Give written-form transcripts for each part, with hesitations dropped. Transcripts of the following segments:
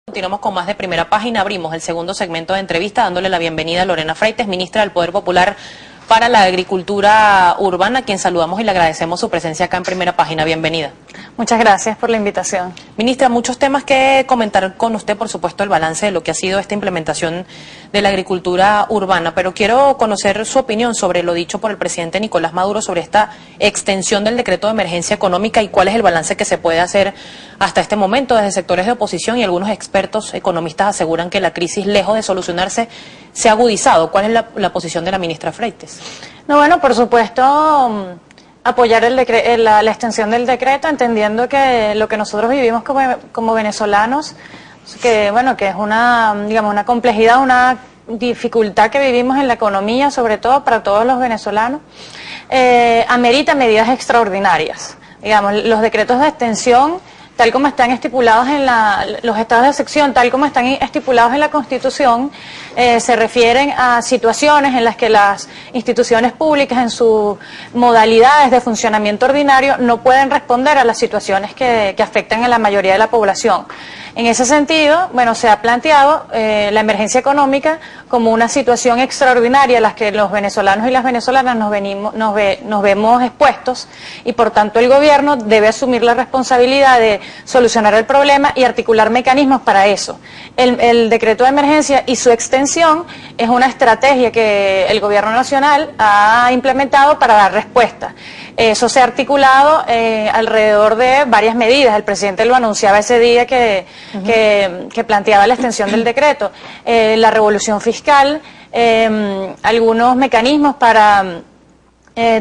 Continuamos con más de Primera Página. Abrimos el segundo segmento de entrevista dándole la bienvenida a Lorena Freites, ministra del Poder Popular para la Agricultura Urbana, a quien saludamos y le agradecemos su presencia acá en Primera Página. Bienvenida. Muchas gracias por la invitación. Ministra, muchos temas que comentar con usted, por supuesto, el balance de lo que ha sido esta implementación de la agricultura urbana, pero quiero conocer su opinión sobre lo dicho por el presidente Nicolás Maduro sobre esta extensión del decreto de emergencia económica y cuál es el balance que se puede hacer hasta este momento desde sectores de oposición, y algunos expertos economistas aseguran que la crisis, lejos de solucionarse, se ha agudizado. ¿Cuál es la posición de la ministra Freites? No, bueno, por supuesto, apoyar la extensión del decreto, entendiendo que lo que nosotros vivimos como venezolanos, que bueno, que es una complejidad, una dificultad que vivimos en la economía, sobre todo para todos los venezolanos, amerita medidas extraordinarias. Digamos, los decretos de extensión, tal como están estipulados en los estados de excepción, tal como están estipulados en la Constitución, se refieren a situaciones en las que las instituciones públicas en sus modalidades de funcionamiento ordinario no pueden responder a las situaciones que afectan a la mayoría de la población. En ese sentido, bueno, se ha planteado la emergencia económica como una situación extraordinaria a la que los venezolanos y las venezolanas nos vemos expuestos, y por tanto el gobierno debe asumir la responsabilidad de solucionar el problema y articular mecanismos para eso. El decreto de emergencia y su extensión es una estrategia que el gobierno nacional ha implementado para dar respuesta. Eso se ha articulado alrededor de varias medidas. El presidente lo anunciaba ese día que planteaba la extensión del decreto. La revolución fiscal, algunos mecanismos para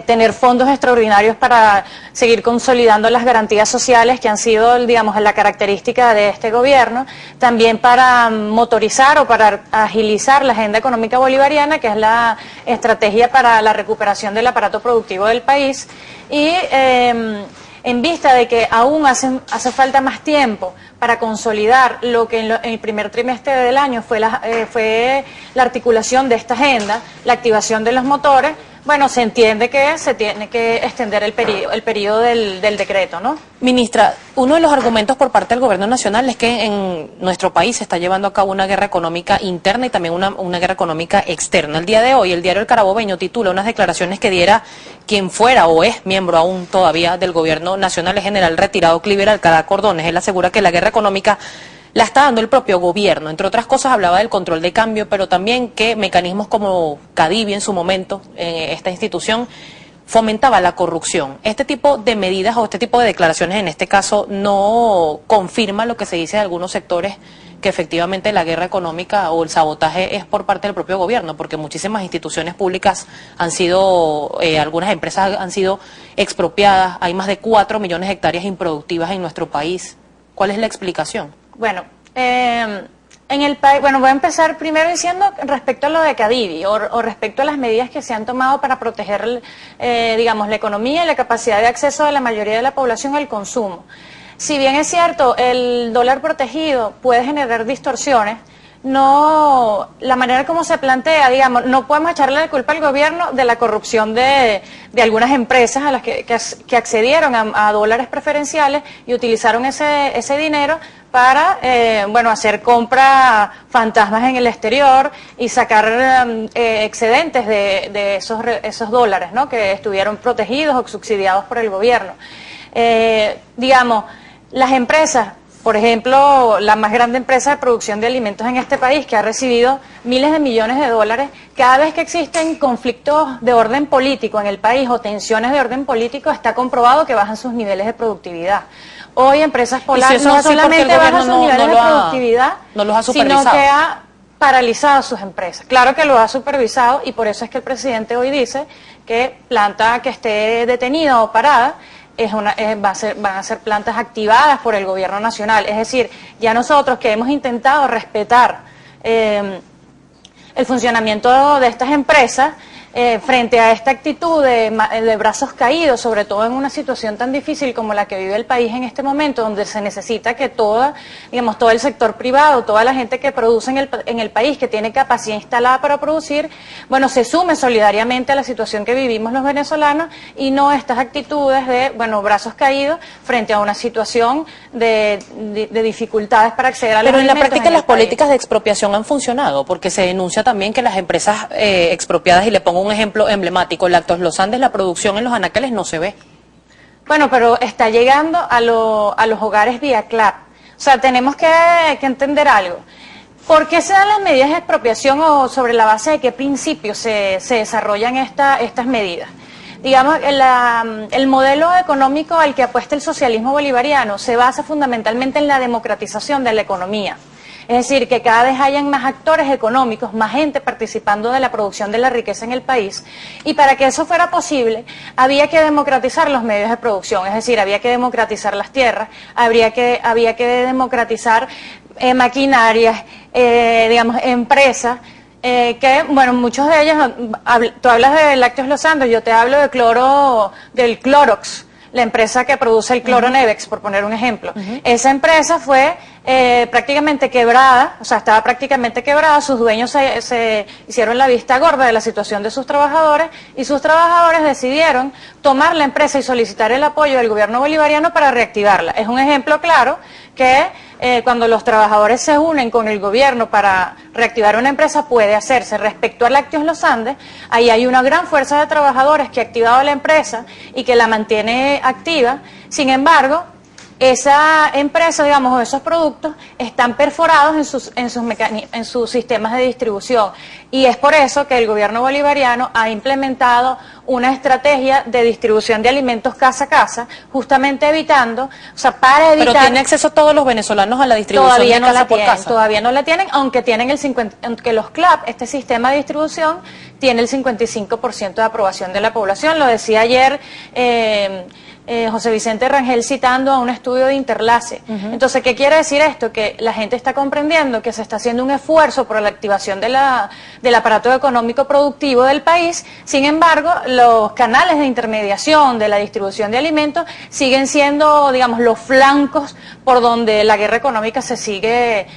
tener fondos extraordinarios para seguir consolidando las garantías sociales que han sido, digamos, la característica de este gobierno, también para motorizar o para agilizar la agenda económica bolivariana, que es la estrategia para la recuperación del aparato productivo del país, y en vista de que aún hace falta más tiempo para consolidar lo que en el primer trimestre del año fue la articulación de esta agenda, la activación de los motores, bueno, se entiende que se tiene que extender el periodo del decreto, ¿no? Ministra, uno de los argumentos por parte del Gobierno Nacional es que en nuestro país se está llevando a cabo una guerra económica interna y también una guerra económica externa. El día de hoy, el diario El Carabobeño titula unas declaraciones que diera quien fuera o es miembro aún todavía del Gobierno Nacional, el general retirado Cliver Alcalá Cordones. Él asegura que la guerra económica la está dando el propio gobierno. Entre otras cosas hablaba del control de cambio, pero también que mecanismos como Cadivi en su momento, esta institución, fomentaba la corrupción. Este tipo de medidas o este tipo de declaraciones en este caso no confirma lo que se dice de algunos sectores, que efectivamente la guerra económica o el sabotaje es por parte del propio gobierno, porque muchísimas instituciones públicas han sido, algunas empresas han sido expropiadas, hay más de 4 millones de hectáreas improductivas en nuestro país. ¿Cuál es la explicación? Bueno, en el país, bueno, voy a empezar primero diciendo respecto a lo de Cadivi o respecto a las medidas que se han tomado para proteger, digamos, la economía y la capacidad de acceso de la mayoría de la población al consumo. Si bien es cierto, el dólar protegido puede generar distorsiones, no, la manera como se plantea, digamos, no podemos echarle la culpa al gobierno de la corrupción de algunas empresas a las que accedieron a dólares preferenciales y utilizaron ese dinero para, bueno, hacer compras fantasmas en el exterior y sacar excedentes de esos dólares, ¿no?, que estuvieron protegidos o subsidiados por el gobierno. Digamos, las empresas, por ejemplo, la más grande empresa de producción de alimentos en este país, que ha recibido miles de millones de dólares, cada vez que existen conflictos de orden político en el país o tensiones de orden político, está comprobado que bajan sus niveles de productividad. Hoy empresas polares no solamente bajan sus niveles de productividad, sino que ha paralizado sus empresas. Claro que lo ha supervisado, y por eso es que el presidente hoy dice que planta que esté detenida o parada van a ser plantas activadas por el gobierno nacional. Es decir, ya nosotros que hemos intentado respetar el funcionamiento de estas empresas, frente a esta actitud de brazos caídos, sobre todo en una situación tan difícil como la que vive el país en este momento, donde se necesita que todo el sector privado, toda la gente que produce en el país, que tiene capacidad instalada para producir, bueno, se sume solidariamente a la situación que vivimos los venezolanos y no estas actitudes de, bueno, brazos caídos frente a una situación de dificultades para acceder a los alimentos. Pero en la práctica las país. políticas de expropiación han funcionado, porque se denuncia también que las empresas expropiadas, y le pongo un ejemplo emblemático, Lácteos Los Andes, la producción en los anaqueles no se ve. Bueno, pero está llegando a los hogares vía CLAP. O sea, tenemos que entender algo. ¿Por qué se dan las medidas de expropiación o sobre la base de qué principios se desarrollan estas medidas? Digamos, el modelo económico al que apuesta el socialismo bolivariano se basa fundamentalmente en la democratización de la economía. Es decir, que cada vez hayan más actores económicos, más gente participando de la producción de la riqueza en el país. Y para que eso fuera posible, había que democratizar los medios de producción, es decir, había que democratizar las tierras, había que democratizar maquinarias, digamos, empresas, que, bueno, muchos de ellos, tú hablas de Lácteos Los Andes, yo te hablo del Clorox, la empresa que produce el cloro Nevex, por poner un ejemplo. Esa empresa fue prácticamente quebrada, o sea, estaba prácticamente quebrada, sus dueños se hicieron la vista gorda de la situación de sus trabajadores y sus trabajadores decidieron tomar la empresa y solicitar el apoyo del gobierno bolivariano para reactivarla. Es un ejemplo claro que cuando los trabajadores se unen con el gobierno para reactivar una empresa puede hacerse. Respecto a Lácteos Los Andes, ahí hay una gran fuerza de trabajadores que ha activado la empresa y que la mantiene activa. Sin embargo, esa empresa, digamos, o esos productos están perforados en sus sistemas de distribución y es por eso que el gobierno bolivariano ha implementado una estrategia de distribución de alimentos casa a casa, justamente evitando, o sea, para evitar... Pero ¿tiene acceso todos los venezolanos a la distribución todavía de no casa la por tienen, casa? todavía no la tienen, aunque tienen aunque los CLAP, este sistema de distribución, tiene el 55% de aprobación de la población. Lo decía ayer José Vicente Rangel citando a un estudio de Interlace. Entonces, ¿qué quiere decir esto? Que la gente está comprendiendo que se está haciendo un esfuerzo por la activación del aparato económico productivo del país. Sin embargo, los canales de intermediación de la distribución de alimentos siguen siendo, digamos, los flancos por donde la guerra económica se sigue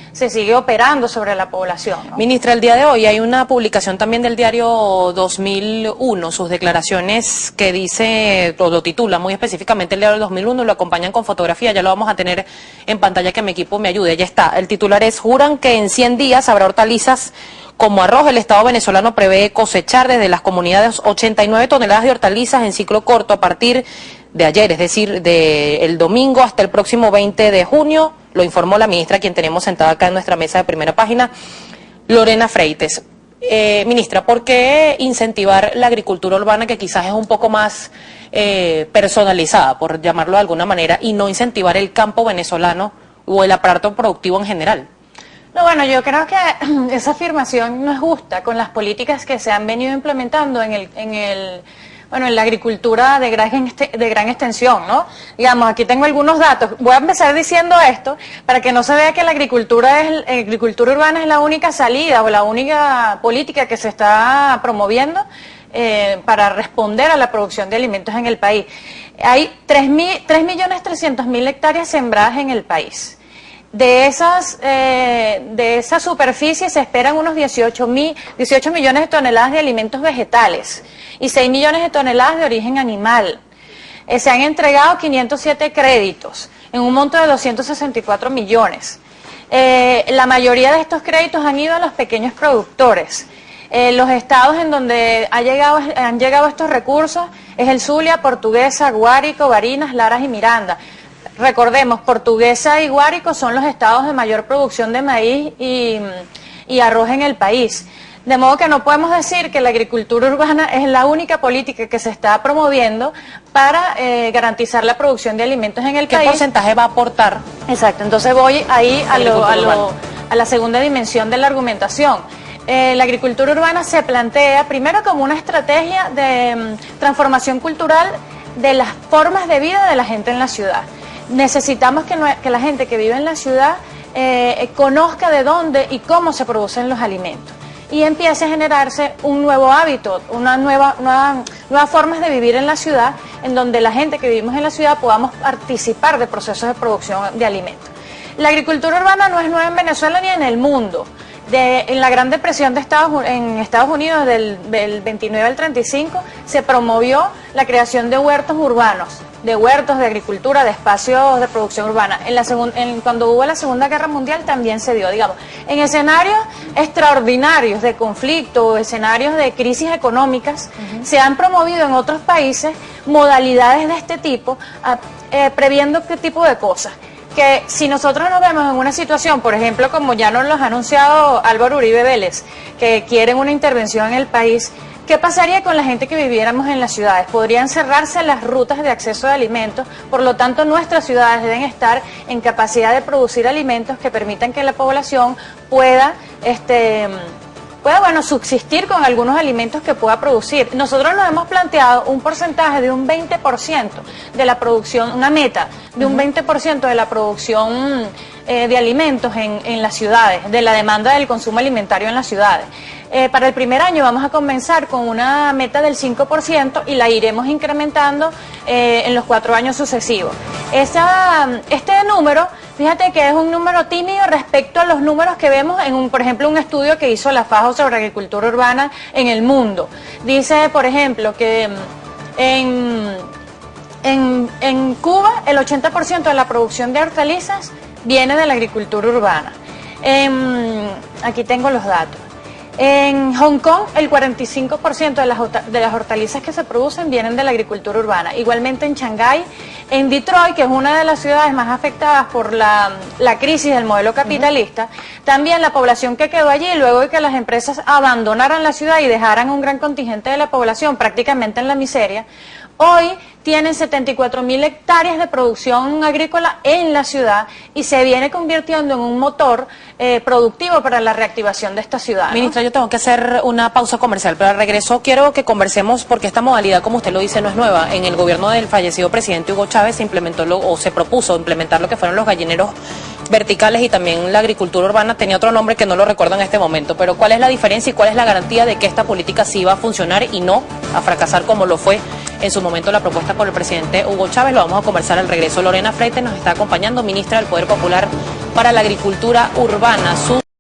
operando sobre la población, ¿no? Ministra, el día de hoy hay una publicación también del diario 2001, sus declaraciones que dice, o lo titula muy específicamente el diario 2001, lo acompañan con fotografía, ya lo vamos a tener en pantalla, que mi equipo me ayude, ya está. El titular es: juran que en 100 días habrá hortalizas como arroz. El Estado venezolano prevé cosechar desde las comunidades 89 toneladas de hortalizas en ciclo corto a partir de ayer, es decir, del domingo hasta el próximo 20 de junio, lo informó la ministra, quien tenemos sentada acá en nuestra mesa de primera página, Lorena Freites. Ministra, ¿por qué incentivar la agricultura urbana, que quizás es un poco más personalizada, por llamarlo de alguna manera, y no incentivar el campo venezolano o el aparato productivo en general? No, bueno, yo creo que esa afirmación no es justa con las políticas que se han venido implementando en la agricultura de gran extensión, ¿no? Digamos, aquí tengo algunos datos. Voy a empezar diciendo esto para que no se vea que la agricultura urbana es la única salida o la única política que se está promoviendo para responder a la producción de alimentos en el país. Hay 3.300.000 hectáreas sembradas en el país. De esa superficie se esperan unos 18 millones de toneladas de alimentos vegetales y 6 millones de toneladas de origen animal. Se han entregado 507 créditos en un monto de 264 millones. La mayoría de estos créditos han ido a los pequeños productores. Los estados en donde han llegado estos recursos es el Zulia, Portuguesa, Guárico, Barinas, Laras y Miranda. Recordemos, Portuguesa y Guárico son los estados de mayor producción de maíz y arroz en el país. De modo que no podemos decir que la agricultura urbana es la única política que se está promoviendo para garantizar la producción de alimentos en el país. ¿Qué porcentaje va a aportar? Exacto, entonces voy ahí a la segunda dimensión de la argumentación. La agricultura urbana se plantea primero como una estrategia de transformación cultural de las formas de vida de la gente en la ciudad. Necesitamos que la gente que vive en la ciudad conozca de dónde y cómo se producen los alimentos. y empiece a generarse un nuevo hábito, nuevas formas de vivir en la ciudad, en donde la gente que vivimos en la ciudad podamos participar de procesos de producción de alimentos. La agricultura urbana no es nueva en Venezuela ni en el mundo. En la Gran Depresión en Estados Unidos del 29 al 35 se promovió la creación de huertos urbanos, de huertos de agricultura, de espacios de producción urbana. Cuando hubo la Segunda Guerra Mundial también se dio, digamos, en escenarios extraordinarios de conflicto, escenarios de crisis económicas, se han promovido en otros países modalidades de este tipo, previendo qué tipo de cosas. Que si nosotros nos vemos en una situación, por ejemplo, como ya nos lo ha anunciado Álvaro Uribe Vélez, que quieren una intervención en el país, ¿qué pasaría con la gente que viviéramos en las ciudades? Podrían cerrarse las rutas de acceso de alimentos, por lo tanto nuestras ciudades deben estar en capacidad de producir alimentos que permitan que la población pueda subsistir con algunos alimentos que pueda producir. Nosotros nos hemos planteado un porcentaje de un 20% de la producción, una meta de un 20% de la producción de alimentos en las ciudades, de la demanda del consumo alimentario en las ciudades. Para el primer año vamos a comenzar con una meta del 5% y la iremos incrementando en los 4 años sucesivos. Este número, fíjate que es un número tímido respecto a los números que vemos por ejemplo, un estudio que hizo la FAO sobre agricultura urbana en el mundo. Dice, por ejemplo, que en Cuba el 80% de la producción de hortalizas viene de la agricultura urbana. Aquí tengo los datos. En Hong Kong, el 45% de las hortalizas que se producen vienen de la agricultura urbana. Igualmente en Shanghái, en Detroit, que es una de las ciudades más afectadas por la crisis del modelo capitalista, también la población que quedó allí, luego de que las empresas abandonaran la ciudad y dejaran un gran contingente de la población prácticamente en la miseria, hoy tienen 74.000 hectáreas de producción agrícola en la ciudad y se viene convirtiendo en un motor productivo para la reactivación de esta ciudad, ¿no? Ministra, yo tengo que hacer una pausa comercial, pero al regreso quiero que conversemos porque esta modalidad, como usted lo dice, no es nueva. En el gobierno del fallecido presidente Hugo Chávez se implementó se propuso implementar lo que fueron los gallineros verticales y también la agricultura urbana. Tenía otro nombre que no lo recuerdo en este momento, pero ¿cuál es la diferencia y cuál es la garantía de que esta política sí va a funcionar y no a fracasar como lo fue en su momento la propuesta por el presidente Hugo Chávez? Lo vamos a conversar al regreso. Lorena Freite nos está acompañando, ministra del Poder Popular para la Agricultura Urbana.